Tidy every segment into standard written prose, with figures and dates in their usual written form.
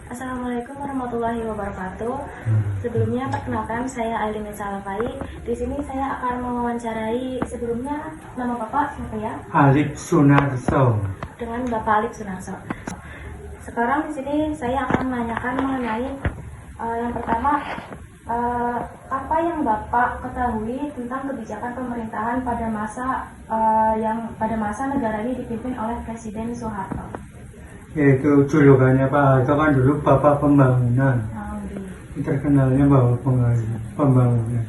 Assalamualaikum warahmatullahi wabarakatuh. Sebelumnya perkenalkan, saya Aileen Salafai. Di sini saya akan mewawancarai sebelumnya nama Bapak siapa ya? Alif Sunarso. Dengan Bapak Alif Sunarso. Sekarang di sini saya akan menanyakan mengenai yang pertama, apa yang Bapak ketahui tentang kebijakan pemerintahan pada masa negara ini dipimpin oleh Presiden Soeharto? Yaitu julukannya Pak Harto kan dulu Bapak Pembangunan. Terkenalnya Bapak Pembangunan.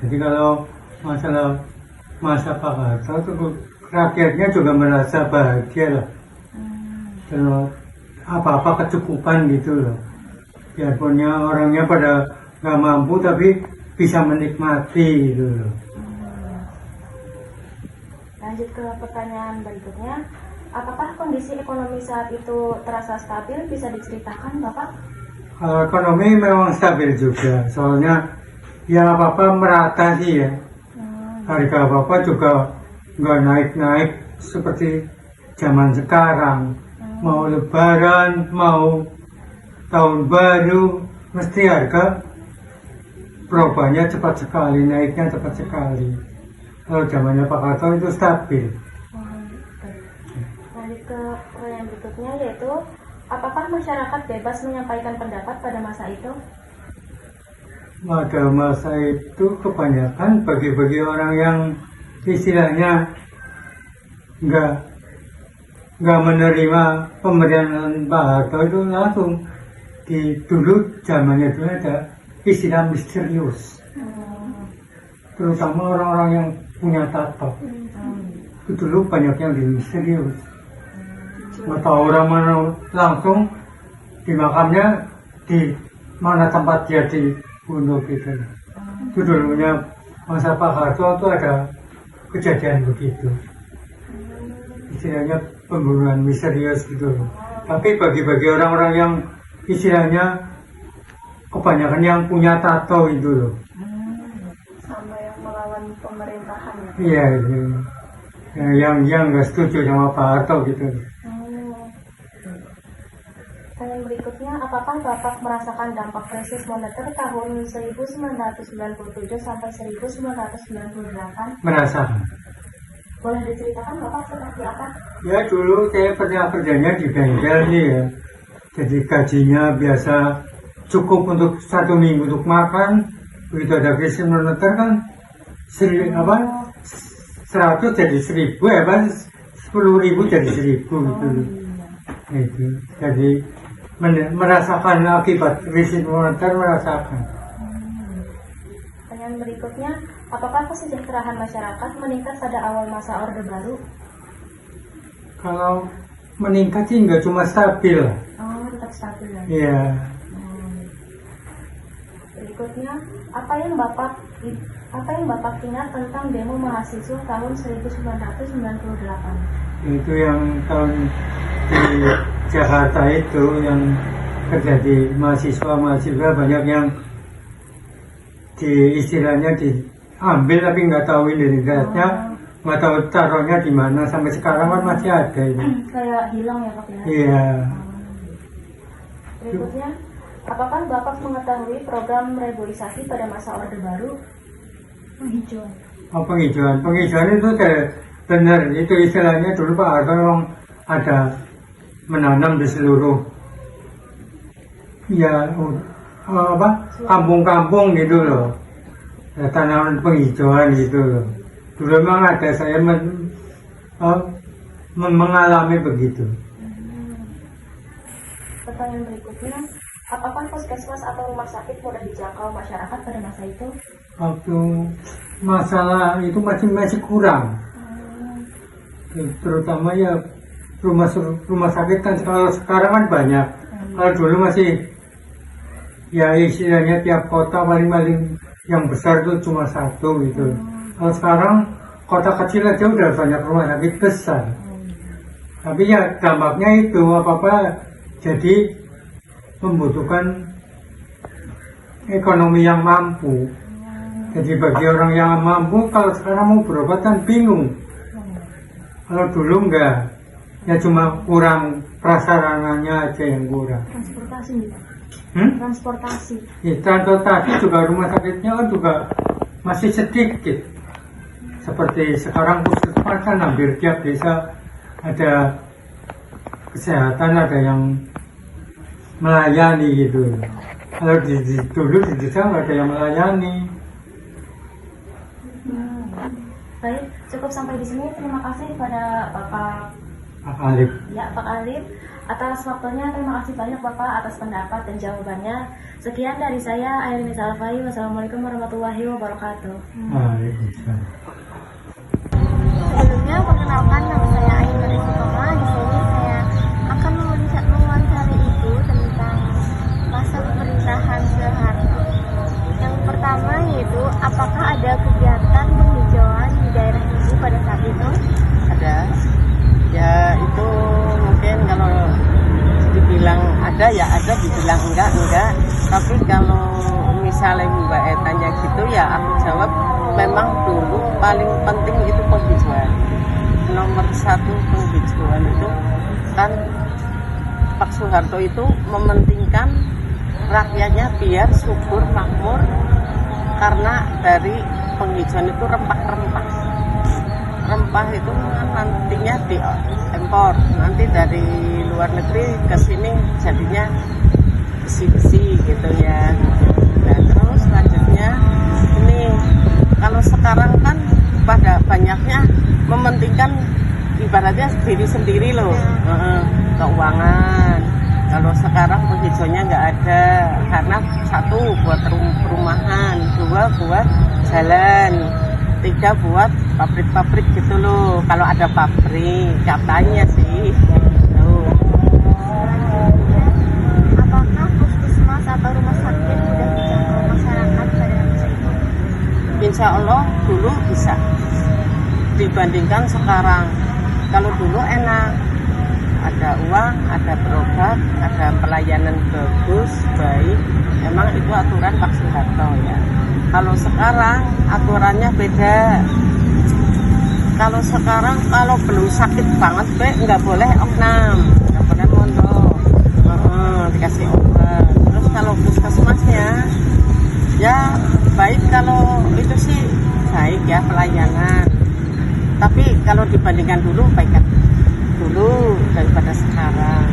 Jadi kalau masalah masa Pak Harto itu rakyatnya juga merasa bahagia lah. Terus apa-apa kecukupan gitu loh. Biarpunnya orangnya pada nggak mampu tapi bisa menikmati gitu loh. Lanjut ke pertanyaan berikutnya. Apakah kondisi ekonomi saat itu terasa stabil? Bisa diceritakan, Bapak? Kalau ekonomi memang stabil juga, soalnya ya apa-apa merata sih ya. Harga apa-apa juga nggak naik-naik seperti zaman sekarang. Mau lebaran, mau tahun baru, mesti harga perubahannya cepat sekali, naiknya cepat sekali. Kalau zamannya Pak Harto itu stabil. Lanjut ke pertanyaan berikutnya, yaitu apakah masyarakat bebas menyampaikan pendapat pada masa itu? Pada masa itu kebanyakan bagi orang yang istilahnya nggak menerima pemerintahan Pak Harto itu langsung dulu zamannya dulu ada istilah misterius, terutama orang-orang yang punya tato. Itu dulu banyak yang di misterius. Mata orang mana langsung di makamnya di mana tempat dia dibunuh gitu. Itu dulunya masa Pak Harto itu ada kejadian begitu. Istilahnya pembunuhan misterius gitu. Tapi bagi orang-orang yang istilahnya kebanyakan yang punya tato itu loh. Sama yang melawan pemerintahan ya? Iya itu. Yang nggak setuju sama Pak Harto gitu. Pertanyaan berikutnya, apakah Bapak merasakan dampak krisis moneter tahun 1997 sampai 1998? Merasakan. Boleh diceritakan Bapak seperti apa? Ya dulu saya pernah kerjanya di bengkel nih ya. Jadi gajinya biasa cukup untuk 1 minggu untuk makan. Begitu ada krisis moneter kan 100 jadi 1000 ya kan, 10.000 jadi 1000 gitu. Itu. Jadi merasakan akibat krisis moneter, merasakan. Pertanyaan berikutnya, apakah kesejahteraan masyarakat meningkat pada awal masa Orde Baru? Kalau meningkat sih nggak cuma stabil. Tetap stabil ya? Iya. Berikutnya, apa yang Bapak ingat tentang demo mahasiswa tahun 1998? Itu yang tahun di Jakarta itu yang terjadi mahasiswa banyak yang istilahnya diambil tapi nggak tahu identitasnya, nggak tahu taruhnya di mana, sampai sekarang kan masih ada itu. Kayak hilang ya Pak ya? Iya. Berikutnya, apakah Bapak mengetahui program reboisasi pada masa Orde Baru? Penghijauan. Penghijauan itu benar, itu istilahnya dulu Pak Harto memang ada menanam di seluruh kampung-kampung gitu loh, tanaman penghijauan gitu loh. Dulu memang ada, saya mengalami begitu. Pertanyaan berikutnya, apakah puskesmas atau rumah sakit mudah dijangkau masyarakat pada masa itu? Waktu masalah itu masih kurang, terutama ya rumah sakit kan kalau sekarang kan banyak. Kalau dulu masih ya istilahnya tiap kota paling yang besar itu cuma satu gitu. Kalau sekarang kota kecil aja udah banyak rumah sakit besar. Tapi ya dampaknya itu apa jadi membutuhkan ekonomi yang mampu. Jadi bagi orang yang mampu kalau sekarang mau berobat kan bingung. Kalau dulu enggak, ya cuma kurang prasarananya aja yang kurang. Transportasi gitu. Transportasi. Ya, transportasi juga rumah sakitnya kan juga masih sedikit. Seperti sekarang puskesmas kan hampir tiap desa ada kesehatan, ada yang melayani gitu. Kalau dulu di desa nggak ada yang melayani. Baik, cukup sampai di sini. Terima kasih kepada Bapak Pak Alif. ya, Pak Alif atas waktunya. Terima kasih banyak Bapak atas pendapat dan jawabannya. Sekian dari saya, Ayrin Salafai. Wassalamualaikum warahmatullahi wabarakatuh. Waalaikumsalam. Sebelumnya perkenalkan, nama saya Ainur Istiqomah. Di sini saya akan mewawancari Ibu tentang masa pemerintahan Soeharto. Yang pertama yaitu, apakah ada kegiatan penghijauan di daerah Ibu pada saat itu? Ada ya, itu mungkin kalau dibilang ada ya ada, dibilang enggak. Tapi kalau misalnya Mbak tanya gitu ya aku jawab, memang dulu paling penting itu penghijauan. Nomor satu penghijauan itu kan Pak Soeharto itu mementingkan rakyatnya biar subur makmur, karena dari penghijauan itu rempah itu nantinya diimpor, nanti dari luar negeri ke sini jadinya besi-besi gitu ya. Dan terus selanjutnya ini, kalau sekarang kan pada banyaknya mementingkan ibaratnya diri sendiri loh, keuangan. Kalau sekarang penghijauannya nggak ada, karena satu buat perumahan, dua buat jalan, tiga buat pabrik-pabrik gitu loh. Kalau ada pabrik katanya sih tuh. Apakah puskesmas atau rumah sakit mudah dijangkau masyarakat pada masa itu? Insya Allah dulu bisa dibandingkan sekarang. Kalau dulu enak, ada uang, ada berobat, ada pelayanan bagus, baik. Emang itu aturan Pak Soeharto ya. Kalau sekarang aturannya beda. Kalau sekarang kalau belum sakit banget nggak boleh opnam, nggak boleh mondok, dikasih obat. Terus kalau puskesmasnya ya baik, kalau itu sih baik ya pelayanan. Tapi kalau dibandingkan dulu baik kan dulu daripada sekarang.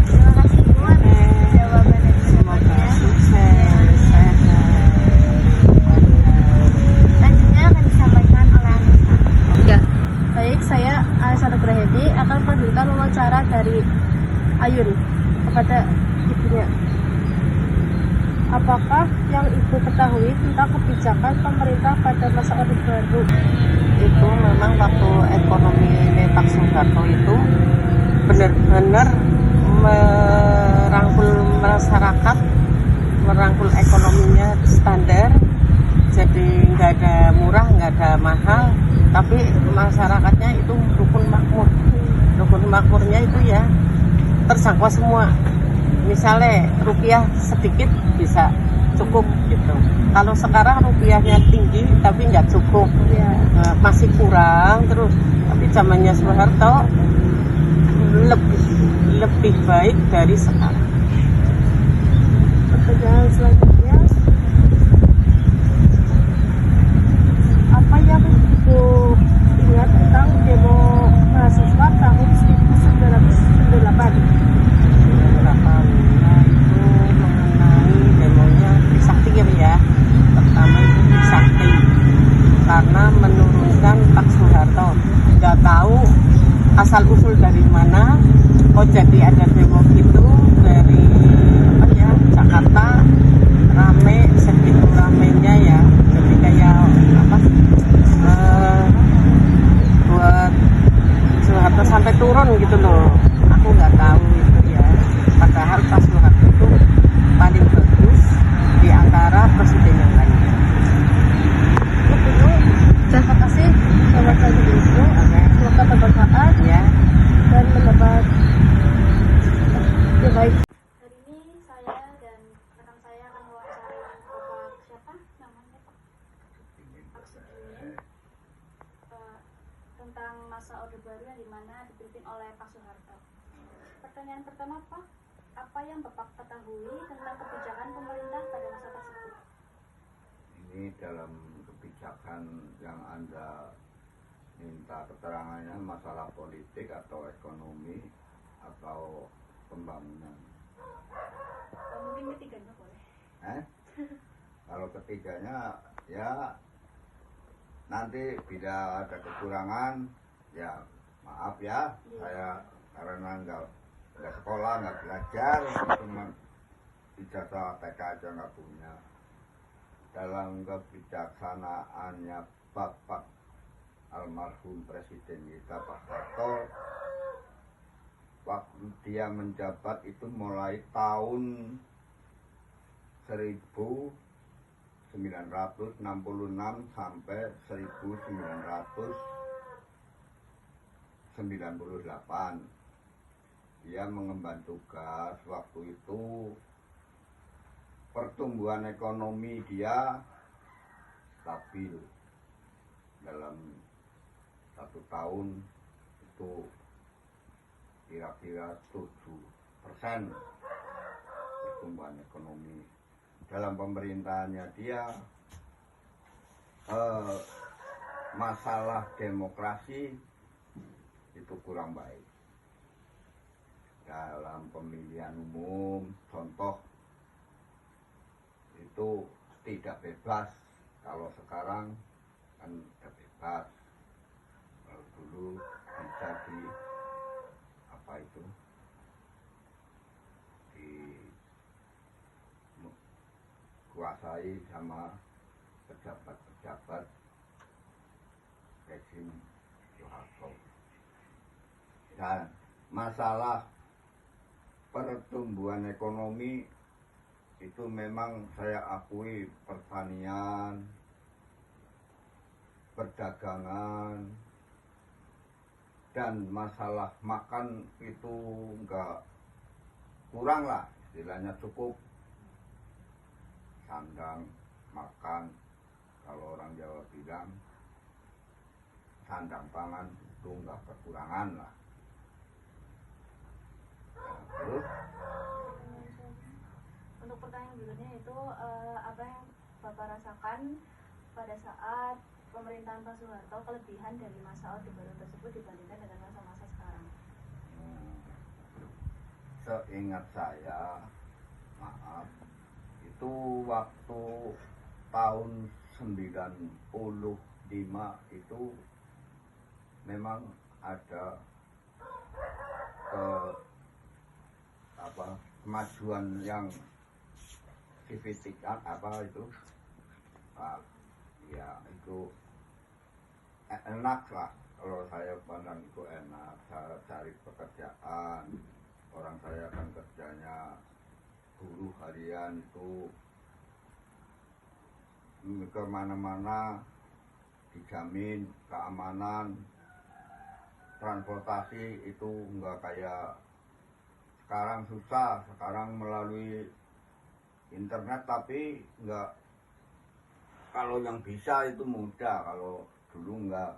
Terima kasih Bu atas jawaban dan Semoga pendapat. sukses, sehat. Selanjutnya akan disampaikan oleh Anissa. Ya, baik, saya Anissa Nugrahedi akan melanjutkan wawancara dari Ayun kepada ibunya. Apakah yang Ibu ketahui tentang kebijakan pemerintah pada masa Orde Baru? Itu memang waktu ekonomi Pak Soeharto itu benar-benar merangkul masyarakat, merangkul ekonominya standar, jadi nggak ada murah, nggak ada mahal, tapi masyarakatnya itu rukun makmur. Rukun makmurnya itu ya terjangkau semua. Misalnya rupiah sedikit bisa cukup gitu. Kalau sekarang rupiahnya tinggi tapi nggak cukup, masih kurang terus. Tapi zamannya Soeharto lebih baik dari sekarang. Pertanyaan selanjutnya, apa yang Ibu ingat tentang demo mahasiswa tahun 1998? Berapa bulan itu mengenai demonya Trisakti ya. Pertama itu Trisakti karena menurunkan Pak Soeharto. Nggak tahu asal usul dari mana kok jadi ada demo gitu dari Jakarta, rame, segitu ramenya ya, jadi kayak buat Soeharto sampai turun gitu loh. Aku nggak tahu itu ya, padahal Pak Soeharto itu paling bagus di antara presiden yang lain. Terima kasih selamat pagi Ibu. Semoga bermanfaat Ya, dan mendapat yang baik. Hari ini saya dan rekan saya akan mewawancarai Bapak siapa namanya Pak? Pak Sugimin, tentang masa Orde Baru yang dimana dipimpin Pertanyaan pertama, Pak, apa yang Bapak ketahui tentang kebijakan pemerintah pada masa tersebut? Ini dalam kebijakan yang Anda minta keterangannya masalah politik atau ekonomi atau pembangunan. Mungkin ketiganya boleh. Kalau ketiganya ya nanti bila ada kekurangan ya maaf ya, saya karena nggak sekolah, nggak belajar, cuma ijazah TK aja nggak punya. Dalam kebijaksanaannya Bapak almarhum Presiden kita Pak Harto, waktu dia menjabat itu mulai tahun 1966 sampai 1998. Dia mengemban tugas waktu itu, pertumbuhan ekonomi dia stabil dalam 1 tahun itu kira-kira 7% pertumbuhan ekonomi. Dalam pemerintahannya dia masalah demokrasi itu kurang baik. Dalam pemilihan umum, contoh itu tidak bebas. Kalau sekarang kan udah bebas. Kalau dulu bisa dikuasai sama pejabat-pejabat rezim Soeharto. Dan masalah pertumbuhan ekonomi itu memang saya akui, pertanian, perdagangan, dan masalah makan itu enggak kurang lah, istilahnya cukup. Sandang, makan, kalau orang Jawa bilang sandang pangan itu enggak kekurangan lah. Nah, terus Untuk pertanyaan berikutnya itu apa yang Bapak rasakan pada saat pemerintahan Pak Soeharto, kelebihan dari masa Orde Baru tersebut dibandingkan dengan masa-masa sekarang? Seingat saya, maaf, itu waktu tahun 95 itu memang ada kemajuan yang signifikan ya itu enak lah, kalau saya pandang itu enak. Saya cari pekerjaan, orang saya kan kerjanya buruh harian, itu kemana-mana dijamin keamanan, transportasi itu enggak kayak sekarang susah. Sekarang melalui internet, tapi enggak, kalau yang bisa itu mudah, kalau dulu enggak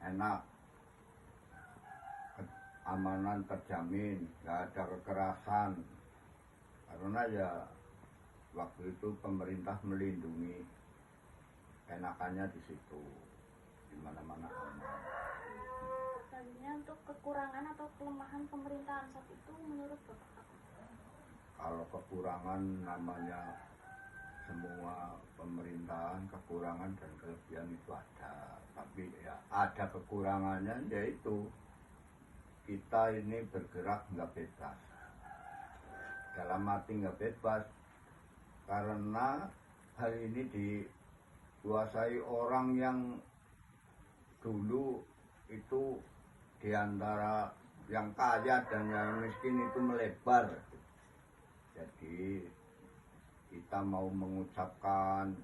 enak. Amanan terjamin, enggak ada kekerasan, karena ya waktu itu pemerintah melindungi, enakannya di situ, di mana-mana aman. Selanjutnya, untuk kekurangan atau kelemahan pemerintahan saat itu menurut Bapak apa? Kalau kekurangan, namanya semua pemerintahan kekurangan dan kelebihan itu ada, tapi ya ada kekurangannya, yaitu kita ini bergerak nggak bebas. Dalam arti nggak bebas karena hari ini dikuasai orang yang dulu itu diantara yang kaya dan yang miskin itu melebar. Jadi kita mau mengucapkan,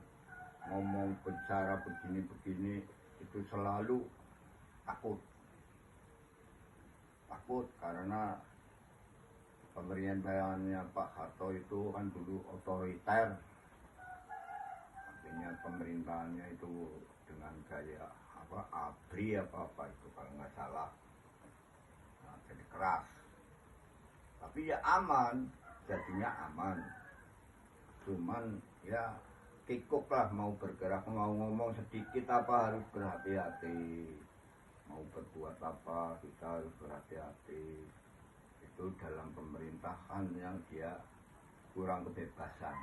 ngomong bicara begini-begini itu selalu takut karena pemerintahannya Pak Harto itu kan dulu otoriter, artinya pemerintahannya itu dengan gaya ABRI apa itu kalau nggak salah, nah, jadi keras. tapi ya aman, jadinya aman. Cuman ya kikuk lah, mau bergerak, mau ngomong sedikit apa harus berhati-hati, mau berbuat apa kita harus berhati-hati. Itu dalam pemerintahan yang dia kurang kebebasan.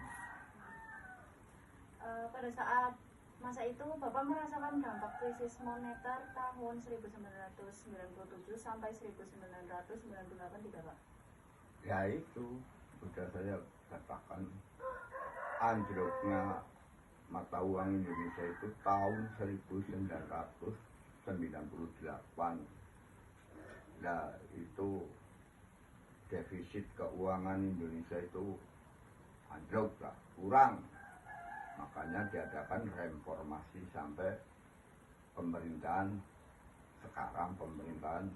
Pada saat masa itu Bapak merasakan dampak krisis moneter tahun 1997 sampai 1998 tidak Pak? Ya itu sudah saya katakan, anjloknya mata uang Indonesia itu tahun 1998. Nah itu defisit keuangan Indonesia itu anjlok lah, kurang. Makanya diadakan reformasi sampai pemerintahan sekarang, pemerintahan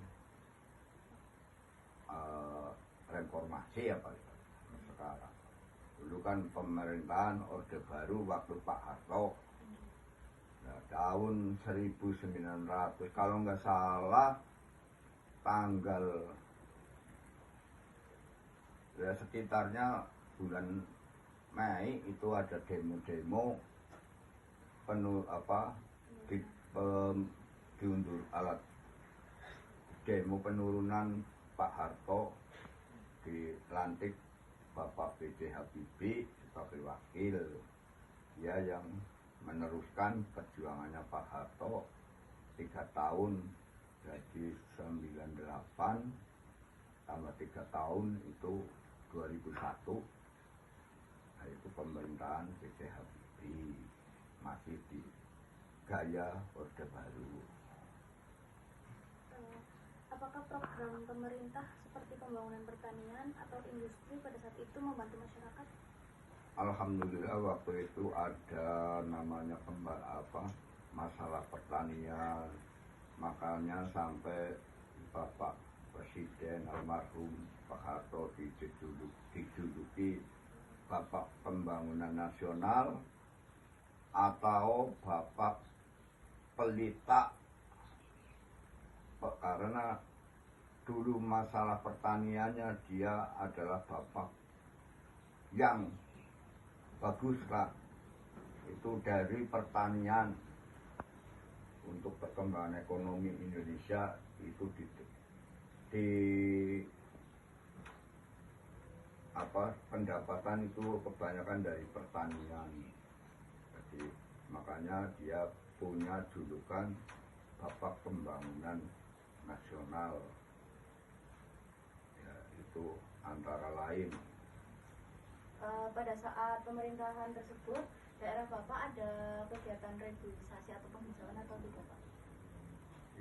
reformasi apa sekarang. Dulu kan pemerintahan Orde Baru waktu Pak Harto. Nah, tahun 1900 kalau nggak salah tanggal ya sekitarnya bulan Mei itu ada demo-demo diundur alat demo penurunan Pak Harto, dilantik Bapak B.J. Habibie sebagai wakil. Dia yang meneruskan perjuangannya Pak Harto 3 tahun, jadi 98 tambah 3 tahun itu 2001. Nah, itu pemerintahan B.J. Habibie masih di gaya Orde Baru. Apakah program pemerintah seperti pembangunan pertanian atau industri pada saat itu membantu masyarakat? Alhamdulillah waktu itu ada namanya masalah pertanian, makanya sampai Bapak Presiden almarhum Pak Harto dijuluki Bapak Pembangunan Nasional atau Bapak Pelita, karena dulu masalah pertaniannya dia adalah bapak yang bagus lah, itu dari pertanian untuk perkembangan ekonomi Indonesia itu pendapatan itu kebanyakan dari pertanian. Jadi makanya dia punya julukan Bapak Pembangunan Nasional. Ya, itu antara lain. Pada saat pemerintahan tersebut, daerah Bapak ada kegiatan reboisasi atau penghijauan atau tidak Pak?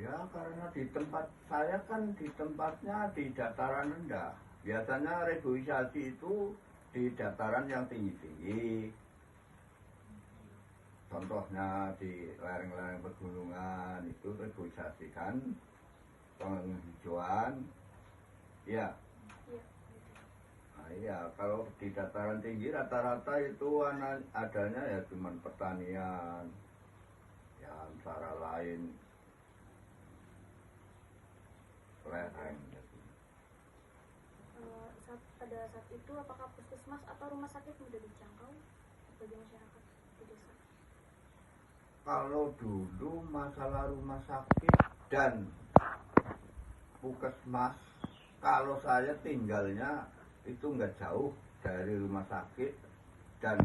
Ya karena di tempat saya kan di tempatnya di dataran rendah. Biasanya reboisasi itu di dataran yang tinggi-tinggi. Contohnya di lereng-lereng pegunungan itu reboisasi kan, penghijauan. Ya. Nah, iya, kalau di dataran tinggi rata-rata itu adanya ya cuma pertanian. Ya antara lain lereng. Pada saat itu apakah puskesmas atau rumah sakit mudah dijangkau bagi masyarakat di desa? Kalau dulu masalah rumah sakit dan puskesmas, kalau saya tinggalnya itu nggak jauh dari rumah sakit dan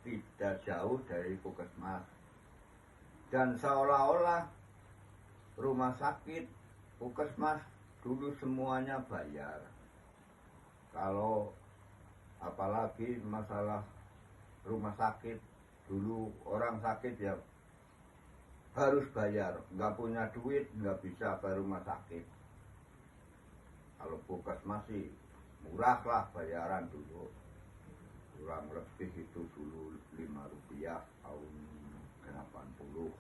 tidak jauh dari puskesmas. Dan seolah-olah rumah sakit, puskesmas dulu semuanya bayar. Kalau apalagi masalah rumah sakit, dulu orang sakit ya harus bayar, nggak punya duit nggak bisa ke rumah sakit. Kalau puskesmas sih murah lah bayaran dulu, kurang lebih itu dulu Rp5 tahun 80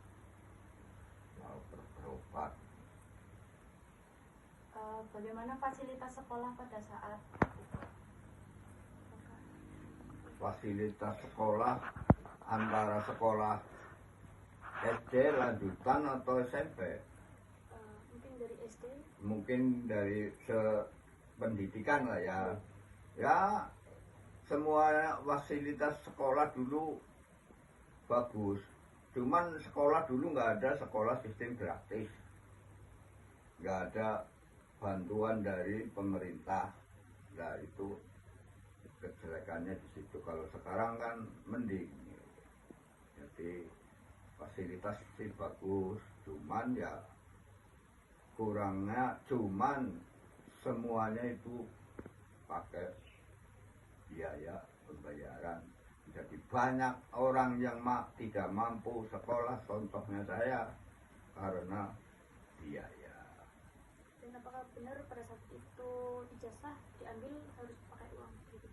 mau berobat. Bagaimana fasilitas sekolah pada saat itu? Fasilitas sekolah antara sekolah SD lanjutan atau SMP? Mungkin dari SD? Mungkin dari pendidikan lah ya. Ya semua fasilitas sekolah dulu bagus. Cuman sekolah dulu nggak ada sekolah sistem gratis. Nggak ada bantuan dari pemerintah. Nah itu kejelekannya di situ. Kalau sekarang kan mending. Jadi fasilitas sih bagus. Cuman ya kurangnya cuman semuanya itu pakai biaya pembayaran. Jadi banyak orang yang tidak mampu sekolah, contohnya saya, karena biaya. Dan apakah benar pada saat itu ijazah diambil harus pakai uang gitu?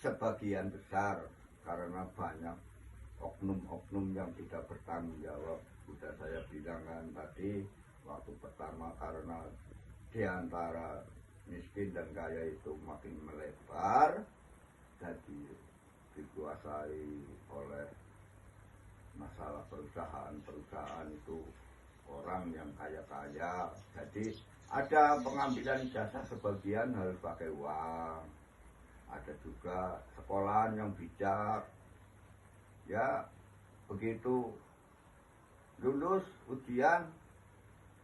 Sebagian besar karena banyak oknum-oknum yang tidak bertanggung jawab. Sudah saya bilang kan tadi waktu pertama, karena diantara miskin dan kaya itu makin melebar, jadi dikuasai oleh masalah perusahaan itu orang yang kaya-kaya. Jadi ada pengambilan ijazah sebagian harus pakai uang. Ada juga sekolahan yang bijak. Ya begitu lulus ujian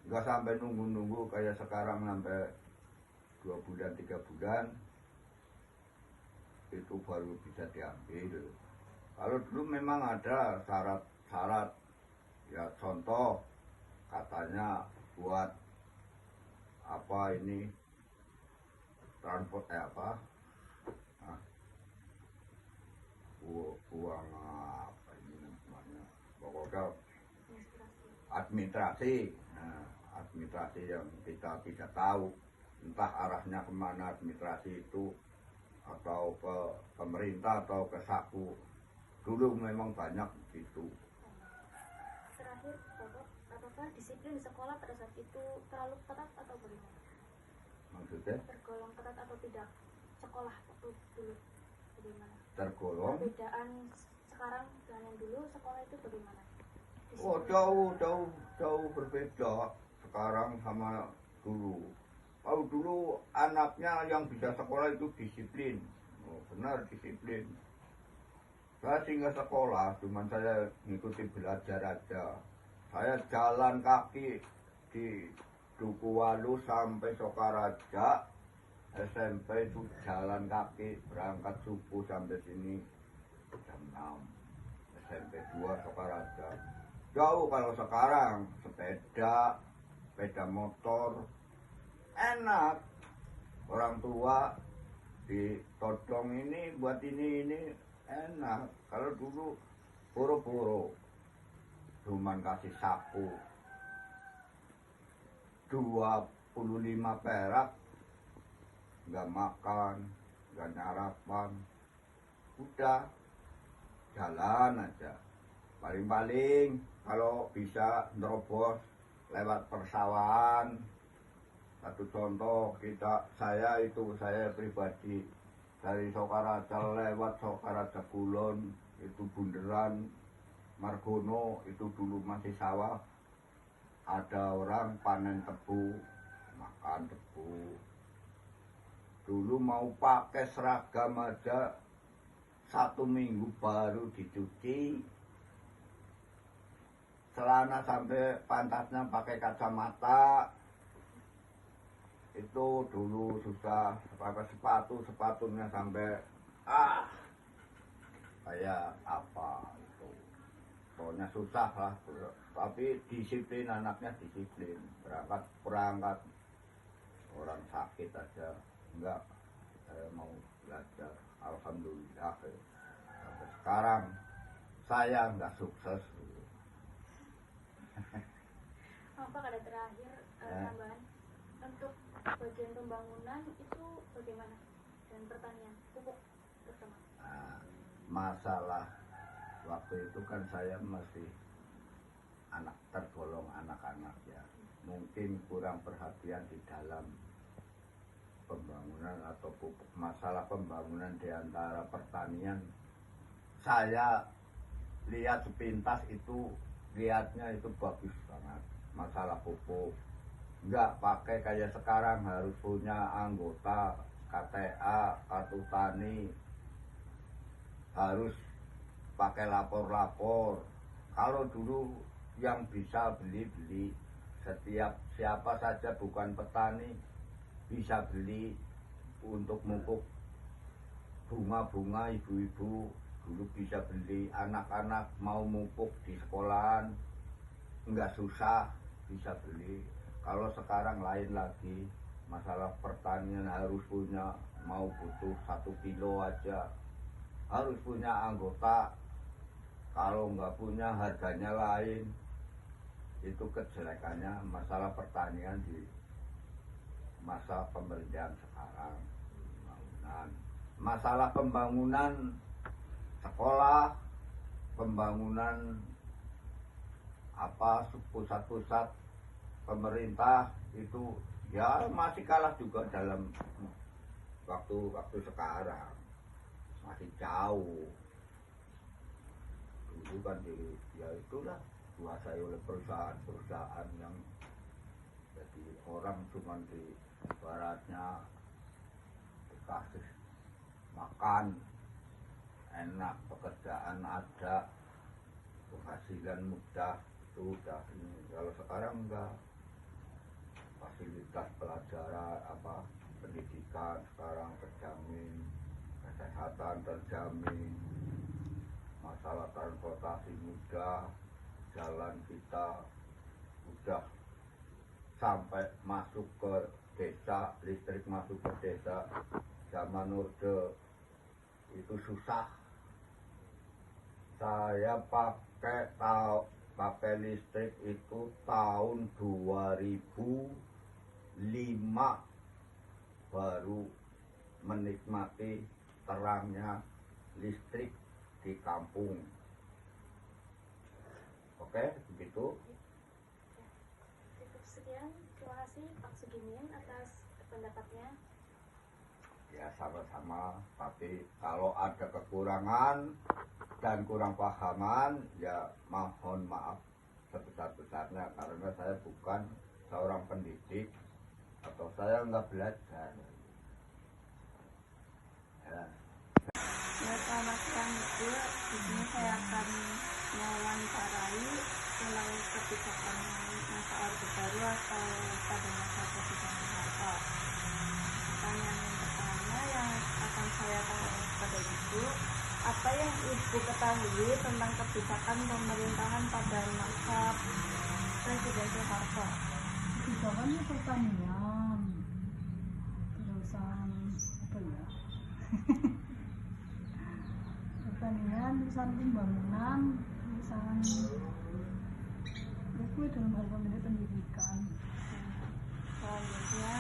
nggak sampai nunggu-nunggu kayak sekarang sampai 2 bulan 3 bulan itu baru bisa diambil. Kalau dulu memang ada syarat-syarat, ya contoh katanya buat apa ini transport uang apa ini namanya, pokoknya administrasi. Nah, administrasi yang kita tidak tahu entah arahnya kemana administrasi itu, atau ke pemerintah atau ke saku. Dulu memang banyak itu. Terakhir, Bapak, apakah disiplin di sekolah pada saat itu terlalu ketat atau bagaimana? Maksudnya Tergolong ketat atau tidak sekolah waktu dulu bagaimana? tergolong? Perbedaan sekarang dengan yang dulu sekolah itu bagaimana? Oh jauh berbeda sekarang sama dulu. Kalau dulu anaknya yang bisa sekolah itu disiplin. Oh, benar disiplin. Saya singgah sekolah, cuman saya ngikuti belajar aja. Saya jalan kaki di Dukuwalu sampai Sokaraja. SMP itu jalan kaki, berangkat subuh sampai sini jam 6. SMP 2 Sokaraja. Jauh kalau sekarang, sepeda motor, enak. Orang tua ditodong ini buat ini enak. Kalau dulu boro-boro cuman kasih sapu 25 perak, nggak makan, nggak nyarapan, udah jalan aja. Paling-paling kalau bisa nerobos lewat persawahan. Satu contoh saya pribadi dari Sokaraja lewat Sokaraja Kulon itu bunderan Margono, itu dulu masih sawah. Ada orang panen tebu, makan tebu. Dulu mau pakai seragam aja 1 minggu baru dicuci. Celana sampai pantatnya pakai kacamata. Itu dulu susah. Pakai sepatunya sampai kayak apa itu. Pokoknya susah lah. Tapi disiplin, anaknya disiplin. Berangkat orang sakit aja enggak, saya mau belajar. Alhamdulillah sampai sekarang saya enggak sukses. Pak, ada terakhir tambahan untuk bagian pembangunan itu bagaimana, dan pertanian pupuk terutama? Masalah waktu itu kan saya masih tergolong anak-anak ya, mungkin kurang perhatian di dalam pembangunan atau pupuk. Masalah pembangunan di antara pertanian, saya lihat sepintas itu lihatnya itu bagus banget. Masalah pupuk Enggak pakai kayak sekarang harus punya anggota KTA, kartu tani, harus pakai lapor-lapor. Kalau dulu yang bisa beli-beli, setiap siapa saja bukan petani bisa beli untuk mukuk bunga-bunga, ibu-ibu dulu bisa beli, anak-anak mau mukuk di sekolahan enggak susah bisa beli. Kalau sekarang lain lagi, masalah pertanian harus punya, mau butuh 1 kilo aja harus punya anggota. Kalau nggak punya harganya lain. Itu kejelekannya masalah pertanian di masa pemerintahan sekarang. Masalah pembangunan sekolah, pembangunan pusat-pusat pemerintah itu ya masih kalah juga dalam waktu sekarang, masih jauh. Dulu kan ya itulah dikuasai oleh perusahaan-perusahaan yang jadi orang cuma di baratnya dikasih makan enak, pekerjaan ada, penghasilan mudah, itu udah ini. Kalau sekarang enggak, fasilitas pelajaran pendidikan sekarang terjamin, kesehatan terjamin, masalah transportasi mudah, jalan kita udah sampai masuk ke desa, listrik masuk ke desa. Zaman Orde itu susah. Saya pakai listrik itu tahun 2005 baru menikmati terangnya listrik di kampung. Oke, begitu. Cukup sekian, terima kasih Pak Sugimian atas pendapatnya. Ya sama-sama, tapi kalau ada kekurangan dan kurang pahaman ya mohon maaf sebesar-besarnya, karena saya bukan seorang pendidik atau saya nggak belajar ya. Ya, selamat siang Ibu. Di sini saya akan mewawancarai ulang kebijakan masa Orde Baru atau pada masa Presiden Soeharto. Pertanyaan yang pertama yang akan saya tanya kepada Ibu, apa yang Ibu ketahui tentang kebijakan pemerintahan pada masa Presiden Soeharto? Kebijakannya pertanian, terusan apa ya? Pertanian, terusan pembangunan, terusan itu dalam hal pendidikan. Selanjutnya,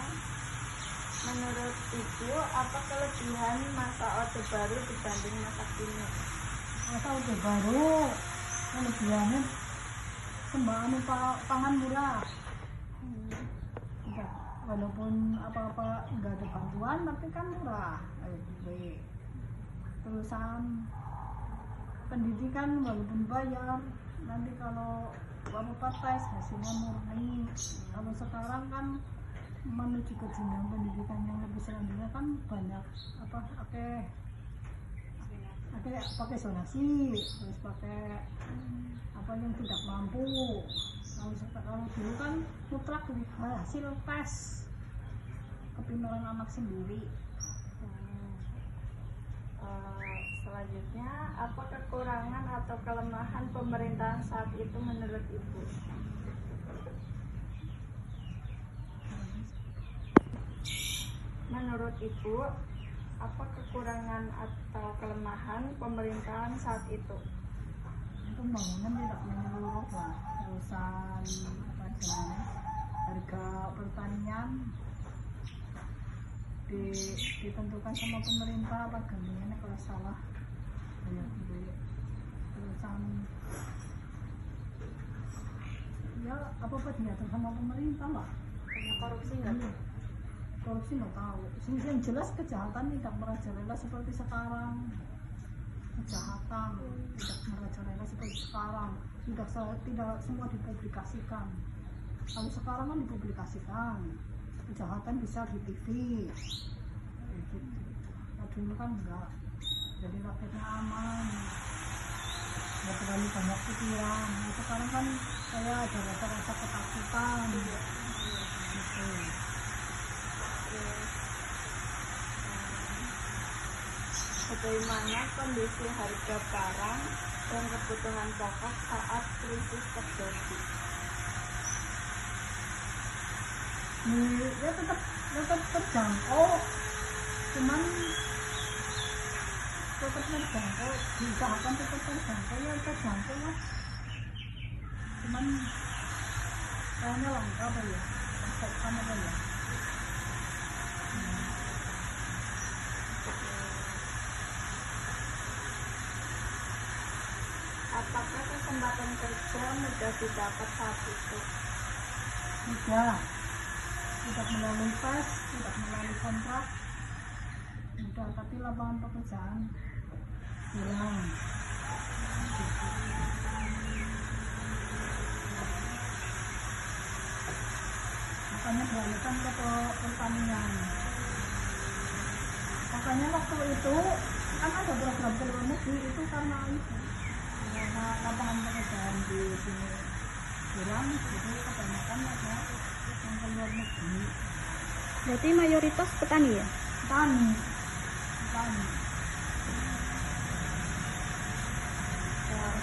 menurut Ibu, apa kelebihan masa Orde Baru dibanding masa kini? Masa Orde Baru, kelebihannya sembahan pangan murah. Enggak, walaupun apa-apa enggak ada bantuan, tapi kan murah. Baik. Terusan pendidikan walaupun bayar, nanti kalau apa tes hasilnya murni. Kalau sekarang kan menuju ke jenjang pendidikan yang lebih selanjutnya kan banyak pakai zonasi, terus pakai apa yang tidak mampu. Kalau dulu kan mutlak hasil tes kepintaran anak sendiri. Selanjutnya, apa kekurangan atau kelemahan pemerintahan saat itu menurut Ibu? Menurut Ibu, apa kekurangan atau kelemahan pemerintahan saat itu? Pembangunan tidak menyeluruh, terusan harga pertanian ditentukan sama pemerintah apa gantiannya kalau salah banyak duit. Terusan ya apa diatur sama pemerintah lah. Banyak korupsi nggak? Korupsi nggak tahu. Yang jelas kejahatan tidak merajalela seperti sekarang. Kejahatan tidak merajalela seperti sekarang. Tidak semua dipublikasikan. Kalau sekarang kan dipublikasikan, kejahatan bisa di TV. Gitu. Nah, dulu kan enggak, jadi rakyatnya aman, nggak terlalu banyak pikiran. Nah, sekarang kan saya ada rasa-rasa ketakutan. Gitu. Bagaimana kondisi harga barang dan kebutuhan pokok saat krisis terjadi? Ya tetap terjangkau, cuman tetap terjangkau, diusahakan tetap terjangkau, ya terjangkau lah. Cuman kayaknya langka apa ya, pasokan apa ya. Apakah kesempatan kerja mudah didapat saat itu? Tidak melalui tes, tidak melalui kontrak, mudah, tapi lapangan pekerjaan hilang. Makanya dialihkan ke pertanian. Makanya waktu itu kan ada program ke luar negeri itu karena itu, karena lapangan pekerjaan di sini hilang, jadi kebanyakan ada yang ke luar negeri. Berarti mayoritas petani ya? Petani.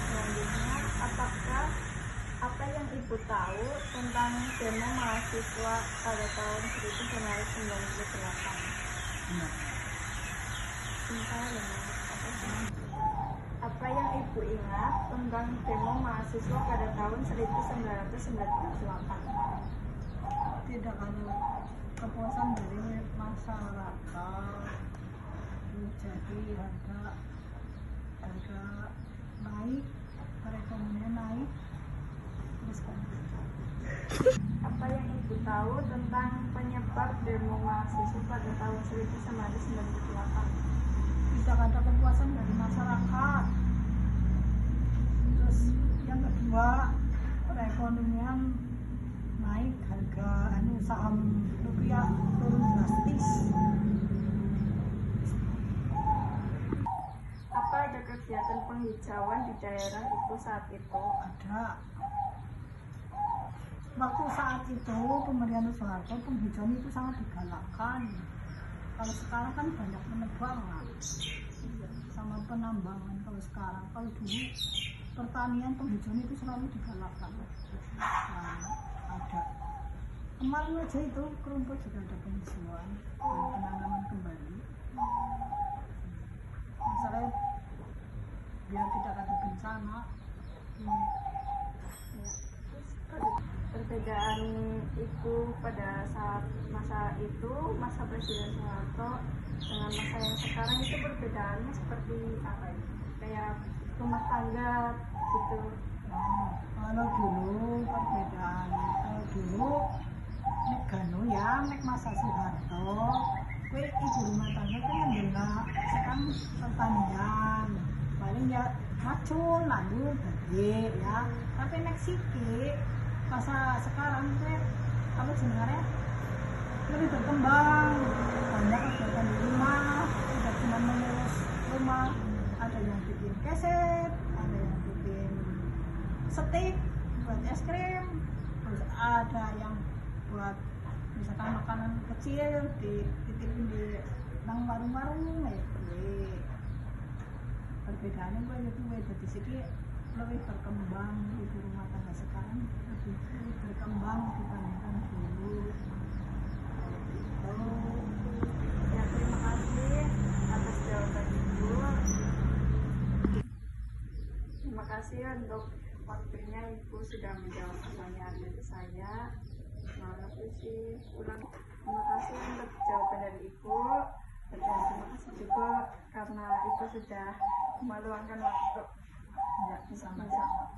Selanjutnya, apakah apa yang Ibu tahu tentang demo mahasiswa pada tahun 1998? Apa yang Ibu ingat tentang demo mahasiswa pada tahun 1998? Tidak ada kepuasan dari masyarakat, jadi harga naik, perekonomian naik, terus kan. Apa yang Ibu tahu tentang penyebab demo mahasiswa pada tahun 1998? Tidak ada kepuasan dari masyarakat. Terus yang kedua, perekonomian naik, harga saham rupiah turun drastis. Apa ada kegiatan penghijauan di daerah itu saat itu? Ada. Waktu saat itu pemerintahan Soeharto penghijauan itu sangat digalakkan. Kalau sekarang kan banyak penebangan sama penambangan. Kalau dulu pertanian penghijauan itu selalu digalakkan. Nah, ada. Kemarin aja itu kerumput juga ada penghijauan dan penanaman kembali. Misalnya biar tidak ada bencana. Perbedaan Ibu pada saat masa itu, masa Presiden Soeharto dengan masa yang sekarang itu perbedaannya seperti apa ya? Kayak rumah tangga gitu. Kalau dulu perbedaan, kalau dulu nek gano ya, nek masa Soeharto, kue ibu rumah tangga kan membela sekarang pertanian, paling ya macul lalu gede ya. Tapi nek siki masa sekarang kue apa sebenarnya lebih berkembang, banyak kegiatan di rumah, tidak cuma mengurus rumah, ada yang bikin keset, ada yang bikin steak buat es krim, terus ada yang buat misalkan makanan kecil dititipin di nang warung-warung ya kuwi. Perbedaannya gue itu gue dari segi lebih berkembang, ibu rumah tangga sekarang lebih berkembang dibandingkan dulu. Ya, terima kasih atas jawaban Ibu. Terima kasih untuk waktunya Ibu sudah menjawab pertanyaan dari saya. Maaf sih ulang. Terima kasih untuk jawaban dari Ibu. Dan terima kasih juga karena Ibu sudah meluangkan waktu Ya, sama-sama.